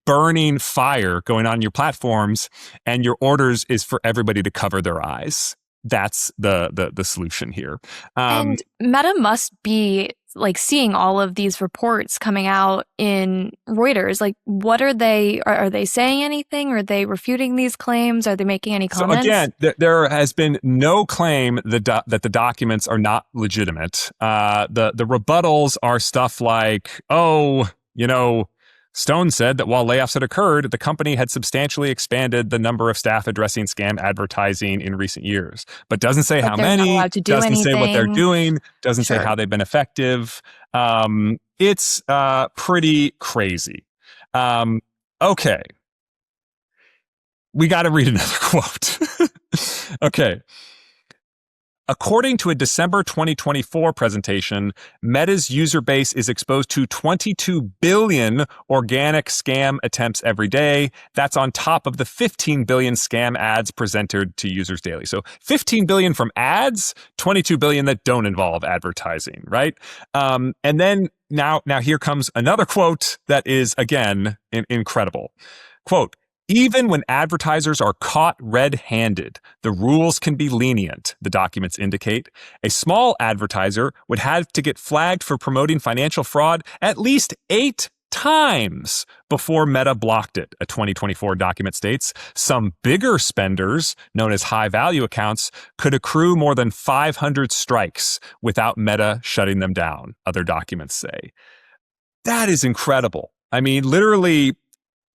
S2: burning fire going on your platforms, and your orders is for everybody to cover their eyes. That's the solution here.
S1: And Meta must be like seeing all of these reports coming out in Reuters. Like, what are they saying anything? Are they refuting these claims? Are they making any comments?
S2: So again, there has been no claim that the documents are not legitimate. The rebuttals are stuff like, Stone said that while layoffs had occurred, the company had substantially expanded the number of staff addressing scam advertising in recent years, but doesn't say how many, doesn't say what they're doing, doesn't say how they've been effective. It's pretty crazy. Okay. we got to read another quote. Okay. According to a December 2024 presentation, Meta's user base is exposed to 22 billion organic scam attempts every day. That's on top of the 15 billion scam ads presented to users daily. So 15 billion from ads, 22 billion that don't involve advertising, right? And then now here comes another quote that is, again, incredible. Quote, even when advertisers are caught red-handed, the rules can be lenient, the documents indicate. A small advertiser would have to get flagged for promoting financial fraud at least 8 times before Meta blocked it, a 2024 document states. Some bigger spenders, known as high-value accounts, could accrue more than 500 strikes without Meta shutting them down, other documents say. That is incredible. I mean, literally,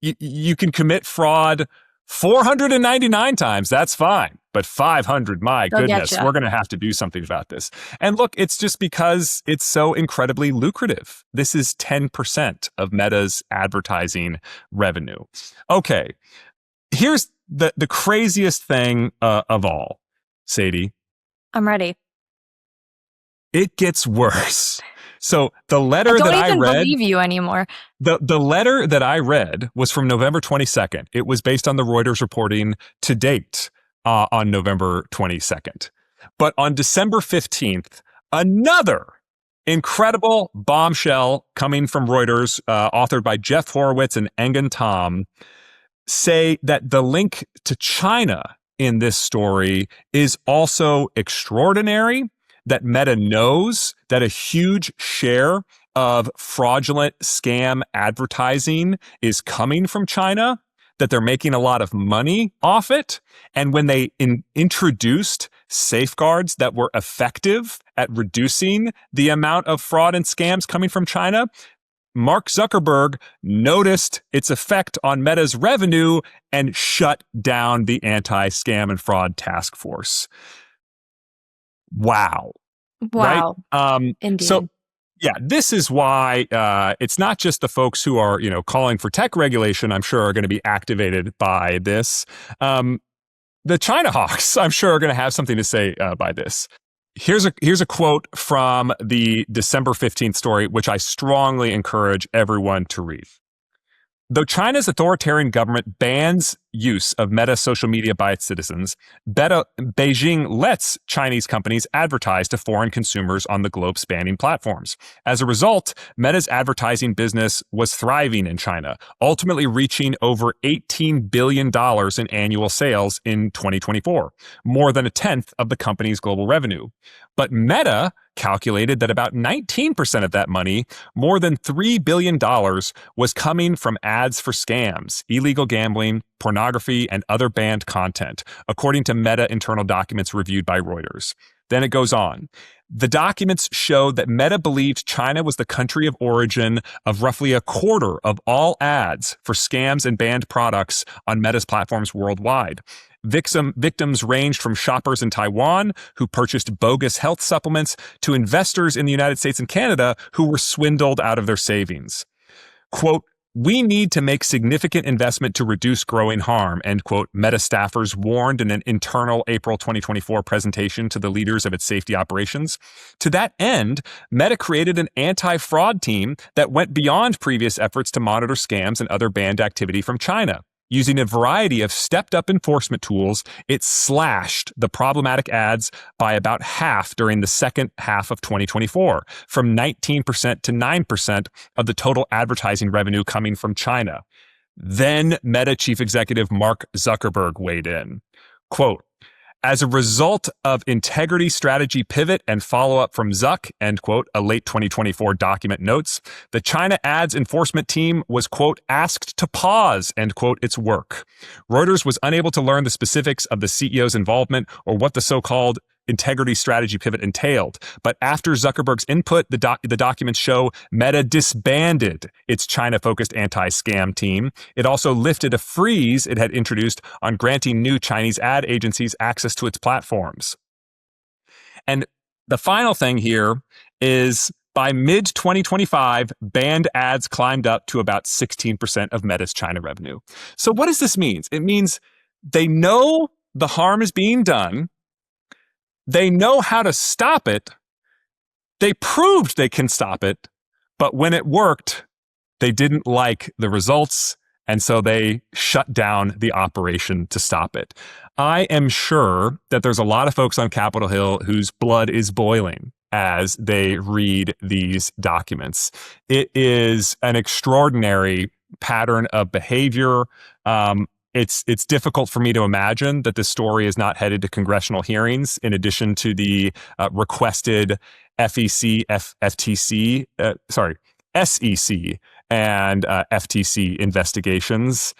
S2: you can commit fraud 499 times. That's fine. But 500, my
S1: They'll
S2: goodness,
S1: getcha.
S2: we're going to have to do something about this. And look, it's just because it's so incredibly lucrative. This is 10% of Meta's advertising revenue. Okay, here's the craziest thing of all, Sadie.
S1: I'm ready.
S2: It gets worse. So the
S1: I
S2: letter
S1: don't
S2: that I
S1: even
S2: read,
S1: believe you anymore.
S2: the letter that I read was from November 22nd. It was based on the Reuters reporting to date on November 22nd. But on December 15th, another incredible bombshell coming from Reuters, authored by Jeff Horowitz and Engen Tom, say that the link to China in this story is also extraordinary, that Meta knows that a huge share of fraudulent scam advertising is coming from China, that they're making a lot of money off it. And when they introduced safeguards that were effective at reducing the amount of fraud and scams coming from China, Mark Zuckerberg noticed its effect on Meta's revenue and shut down the anti-scam and fraud task force. Wow.
S1: Wow.
S2: Right?
S1: Indeed.
S2: So, yeah, this is why it's not just the folks who are, calling for tech regulation, I'm sure, are going to be activated by this. The China hawks, I'm sure, are going to have something to say by this. Here's a quote from the December 15th story, which I strongly encourage everyone to read. Though China's authoritarian government bans use of Meta social media by its citizens, Beijing lets Chinese companies advertise to foreign consumers on the globe-spanning platforms. As a result, Meta's advertising business was thriving in China, ultimately reaching over $18 billion in annual sales in 2024, more than a tenth of the company's global revenue. But Meta calculated that about 19% of that money, more than $3 billion, was coming from ads for scams, illegal gambling, pornography, and other banned content, according to Meta internal documents reviewed by Reuters. Then it goes on. The documents show that Meta believed China was the country of origin of roughly a quarter of all ads for scams and banned products on Meta's platforms worldwide. Victims ranged from shoppers in Taiwan who purchased bogus health supplements to investors in the United States and Canada who were swindled out of their savings. Quote, we need to make significant investment to reduce growing harm, end quote, Meta staffers warned in an internal April 2024 presentation to the leaders of its safety operations. To that end, Meta created an anti-fraud team that went beyond previous efforts to monitor scams and other banned activity from China. Using a variety of stepped-up enforcement tools, it slashed the problematic ads by about half during the second half of 2024, from 19% to 9% of the total advertising revenue coming from China. Then Meta chief executive Mark Zuckerberg weighed in. Quote, as a result of integrity strategy pivot and follow-up from Zuck, end quote, a late 2024 document notes, the China ads enforcement team was, quote, asked to pause, end quote, its work. Reuters was unable to learn the specifics of the CEO's involvement or what the so-called integrity strategy pivot entailed. But after Zuckerberg's input, the documents show Meta disbanded its China-focused anti-scam team. It also lifted a freeze it had introduced on granting new Chinese ad agencies access to its platforms. And the final thing here is by mid-2025, banned ads climbed up to about 16% of Meta's China revenue. So what does this mean? It means They know the harm is being done. They know how to stop it. They proved they can stop it. But when it worked, they didn't like the results. And so they shut down the operation to stop it. I am sure that there's a lot of folks on Capitol Hill whose blood is boiling as they read these documents. It is an extraordinary pattern of behavior. It's difficult for me to imagine that this story is not headed to congressional hearings in addition to the requested FEC, FTC, SEC and FTC investigations.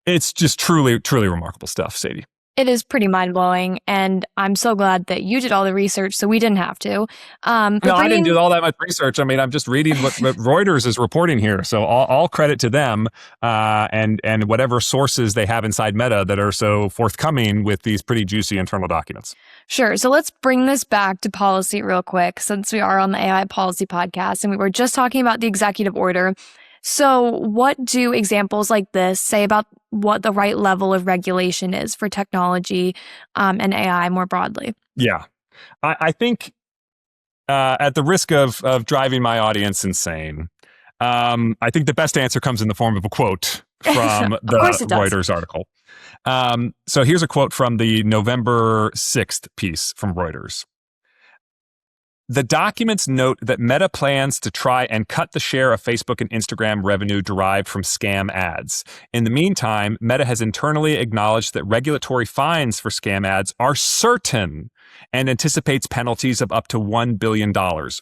S2: It's just truly, truly remarkable stuff, Sadie.
S1: It is pretty mind-blowing, and I'm so glad that you did all the research so we didn't have to.
S2: I didn't do all that much research. I mean, I'm just reading what Reuters is reporting here. So all credit to them and whatever sources they have inside Meta that are so forthcoming with these pretty juicy internal documents.
S1: Sure. So let's bring this back to policy real quick, since we are on the AI policy podcast, and we were just talking about the executive order. So what do examples like this say about what the right level of regulation is for technology and AI more broadly?
S2: Yeah, I think at the risk of driving my audience insane, I think the best answer comes in the form of a quote from the Reuters article. So here's a quote from the November 6th piece from Reuters. The documents note that Meta plans to try and cut the share of Facebook and Instagram revenue derived from scam ads. In the meantime, Meta has internally acknowledged that regulatory fines for scam ads are certain and anticipates penalties of up to $1 billion,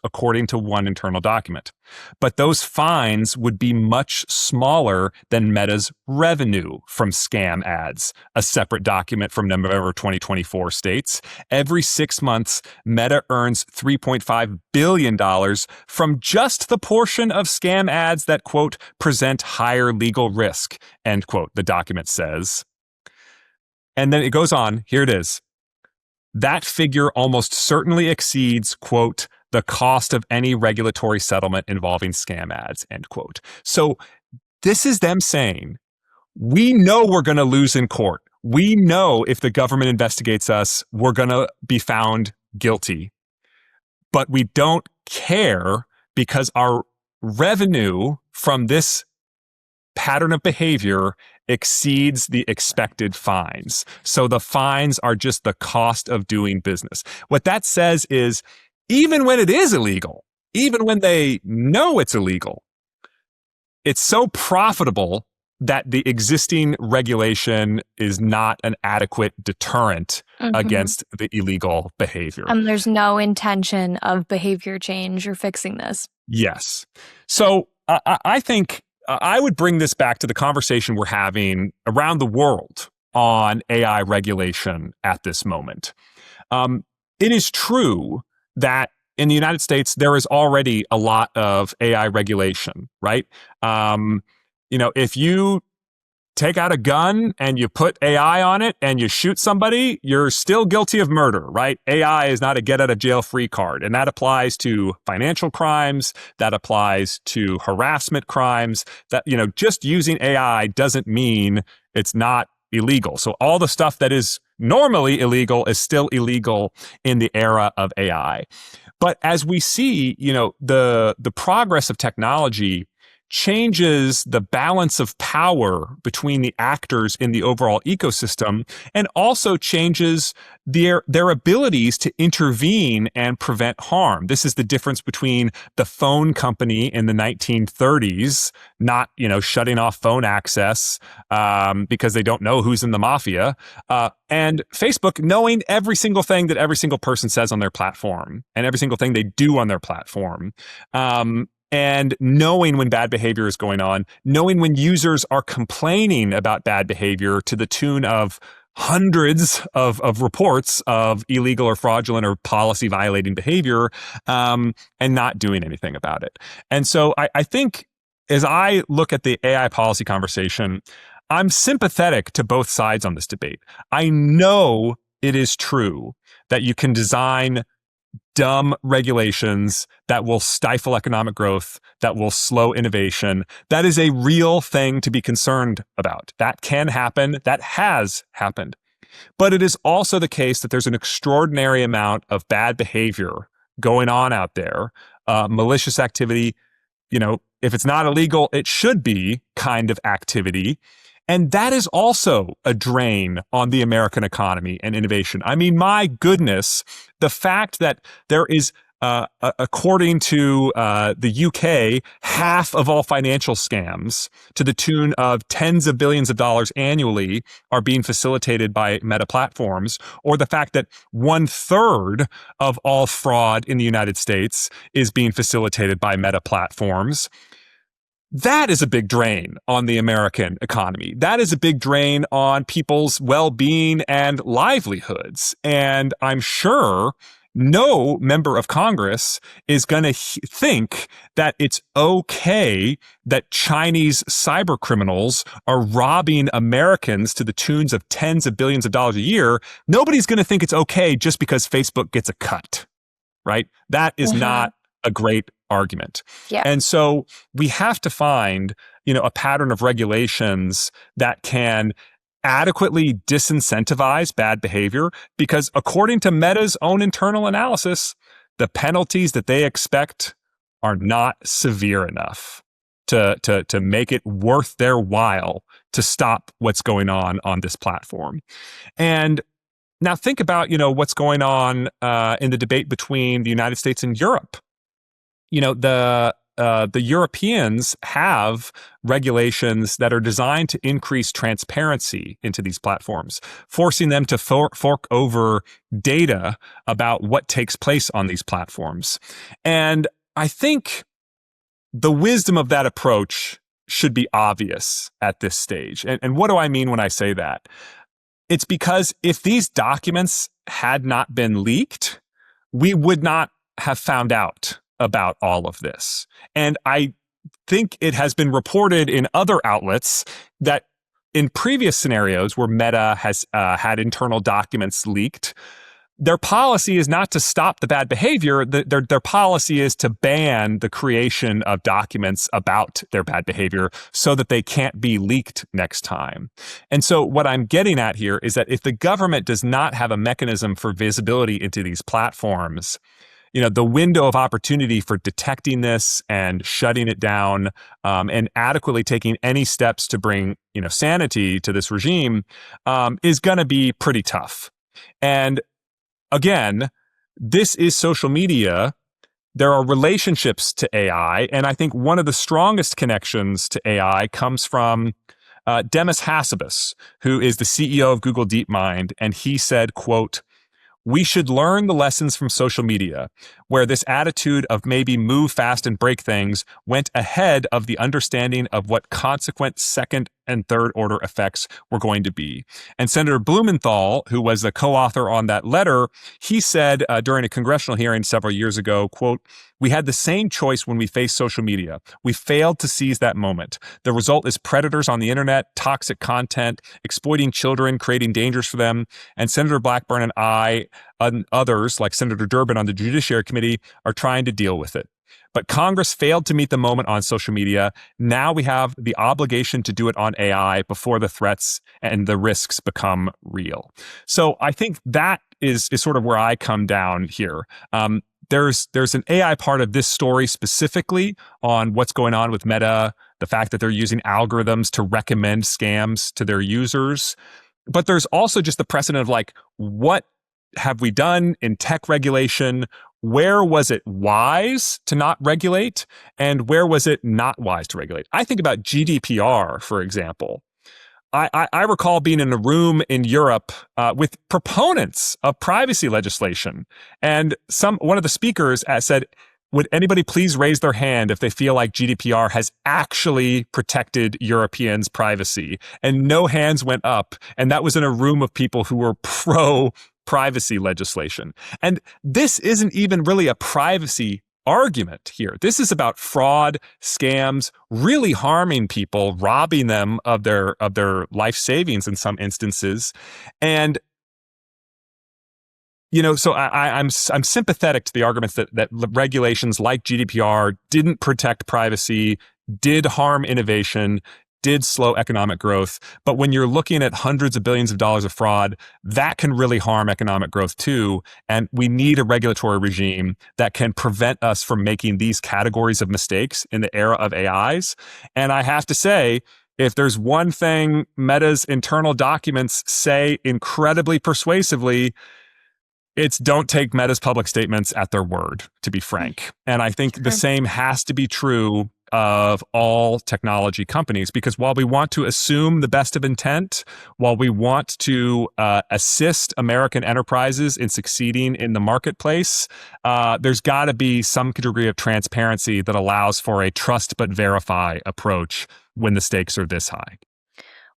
S2: according to one internal document. But those fines would be much smaller than Meta's revenue from scam ads. A separate document from November 2024 states, every 6 months, Meta earns $3.5 billion from just the portion of scam ads that, quote, present higher legal risk, end quote, the document says. And then it goes on, here it is. That figure almost certainly exceeds, quote, the cost of any regulatory settlement involving scam ads, end quote. So this is them saying, we know we're going to lose in court. We know if the government investigates us, we're going to be found guilty. But we don't care because our revenue from this pattern of behavior exceeds the expected fines. So the fines are just the cost of doing business. What that says is, even when it is illegal, even when they know it's illegal, it's so profitable that the existing regulation is not an adequate deterrent against the illegal behavior.
S1: And there's no intention of behavior change or fixing this.
S2: Yes. So I think I would bring this back to the conversation we're having around the world on AI regulation at this moment. It is true that in the United States, there is already a lot of AI regulation, right? If you take out a gun and you put AI on it and you shoot somebody, you're still guilty of murder, right? AI is not a get out of jail free card. And that applies to financial crimes. That applies to harassment crimes. That, just using AI doesn't mean it's not illegal. So all the stuff that is normally illegal is still illegal in the era of AI. But as we see, the progress of technology changes the balance of power between the actors in the overall ecosystem and also changes their abilities to intervene and prevent harm. This is the difference between the phone company in the 1930s not, shutting off phone access because they don't know who's in the mafia, and Facebook knowing every single thing that every single person says on their platform and every single thing they do on their platform. And knowing when bad behavior is going on, knowing when users are complaining about bad behavior to the tune of hundreds of reports of illegal or fraudulent or policy violating behavior, and not doing anything about it. And so I think as I look at the AI policy conversation, I'm sympathetic to both sides on this debate. I know it is true that you can design dumb regulations that will stifle economic growth, that will slow innovation. That is a real thing to be concerned about. That can happen. That has happened. But it is also the case that there's an extraordinary amount of bad behavior going on out there, malicious activity. If it's not illegal, it should be kind of activity. And that is also a drain on the American economy and innovation. I mean, my goodness, the fact that there is, according to the UK, half of all financial scams to the tune of tens of billions of dollars annually are being facilitated by meta platforms, or the fact that 1/3 of all fraud in the United States is being facilitated by meta platforms. That is a big drain on the American economy. That is a big drain on people's well-being and livelihoods. And I'm sure no member of Congress is going to think that it's okay that Chinese cyber criminals are robbing Americans to the tunes of tens of billions of dollars a year. Nobody's going to think it's okay just because Facebook gets a cut, right? That is not a great argument.
S1: Yeah.
S2: And so we have to find, a pattern of regulations that can adequately disincentivize bad behavior, because according to Meta's own internal analysis, the penalties that they expect are not severe enough to make it worth their while to stop what's going on this platform. And now think about, what's going on in the debate between the United States and Europe. The Europeans have regulations that are designed to increase transparency into these platforms, forcing them to fork over data about what takes place on these platforms. And I think the wisdom of that approach should be obvious at this stage. And what do I mean when I say that? It's because if these documents had not been leaked, we would not have found out about all of this. And I think it has been reported in other outlets that in previous scenarios where Meta has had internal documents leaked, their policy is not to stop the bad behavior. Their policy is to ban the creation of documents about their bad behavior so that they can't be leaked next time. And so what I'm getting at here is that if the government does not have a mechanism for visibility into these platforms, the window of opportunity for detecting this and shutting it down, and adequately taking any steps to bring, sanity to this regime, is going to be pretty tough. And again, this is social media. There are relationships to AI. And I think one of the strongest connections to AI comes from Demis Hassabis, who is the CEO of Google DeepMind. And he said, quote, "We should learn the lessons from social media, where this attitude of maybe move fast and break things went ahead of the understanding of what consequent second and third order effects were going to be." And Senator Blumenthal, who was the co-author on that letter, he said during a congressional hearing several years ago, quote, "We had the same choice when we faced social media. We failed to seize that moment. The result is predators on the internet, toxic content, exploiting children, creating dangers for them. And Senator Blackburn and I and others, like Senator Durbin on the Judiciary Committee, are trying to deal with it. But Congress failed to meet the moment on social media. Now we have the obligation to do it on AI before the threats and the risks become real." So I think that is sort of where I come down here. There's an AI part of this story specifically on what's going on with Meta, the fact that they're using algorithms to recommend scams to their users. But there's also just the precedent of what have we done in tech regulation? Where was it wise to not regulate? And where was it not wise to regulate? I think about GDPR, for example. I recall being in a room in Europe with proponents of privacy legislation. And one of the speakers said, "Would anybody please raise their hand if they feel like GDPR has actually protected Europeans' privacy?" And no hands went up. And that was in a room of people who were pro-privacy legislation. And this isn't even really a privacy argument here. This is about fraud, scams, really harming people, robbing them of their life savings in some instances. And So I'm sympathetic to the arguments that regulations like GDPR didn't protect privacy, did harm innovation, did slow economic growth. But when you're looking at hundreds of billions of dollars of fraud, that can really harm economic growth too. And we need a regulatory regime that can prevent us from making these categories of mistakes in the era of AIs. And I have to say, if there's one thing Meta's internal documents say incredibly persuasively, it's don't take Meta's public statements at their word, to be frank. And I think the same has to be true of all technology companies, because while we want to assume the best of intent, while we want to assist American enterprises in succeeding in the marketplace, there's got to be some degree of transparency that allows for a trust but verify approach when the stakes are this high.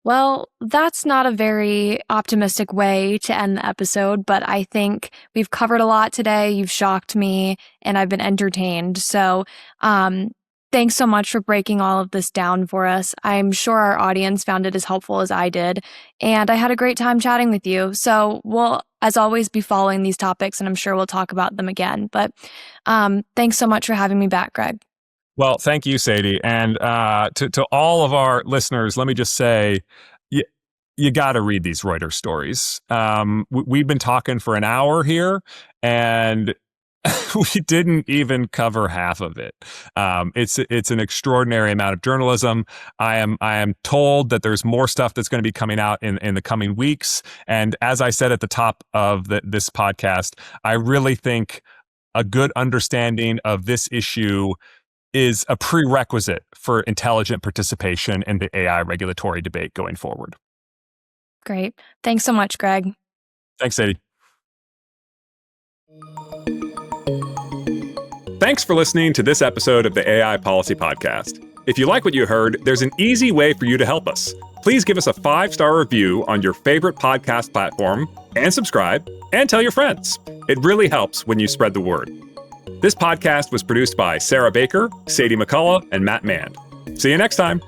S1: Well, that's not a very optimistic way to end the episode, but I think we've covered a lot today. You've shocked me, and I've been entertained. So, thanks so much for breaking all of this down for us. I'm sure our audience found it as helpful as I did, and I had a great time chatting with you. So we'll, as always, be following these topics, and I'm sure we'll talk about them again. But thanks so much for having me back, Greg.
S2: Well, thank you, Sadie. And to all of our listeners, let me just say, you got to read these Reuters stories. We've been talking for an hour here, and we didn't even cover half of it. It's an extraordinary amount of journalism. I am told that there's more stuff that's going to be coming out in the coming weeks. And as I said at the top of this podcast, I really think a good understanding of this issue is a prerequisite for intelligent participation in the AI regulatory debate going forward.
S1: Great. Thanks so much, Greg.
S2: Thanks, Sadie. Thanks for listening to this episode of the AI Policy Podcast. If you like what you heard, there's an easy way for you to help us. Please give us a 5-star review on your favorite podcast platform, and subscribe, and tell your friends. It really helps when you spread the word. This podcast was produced by Sarah Baker, Sadie McCullough, and Matt Mand. See you next time.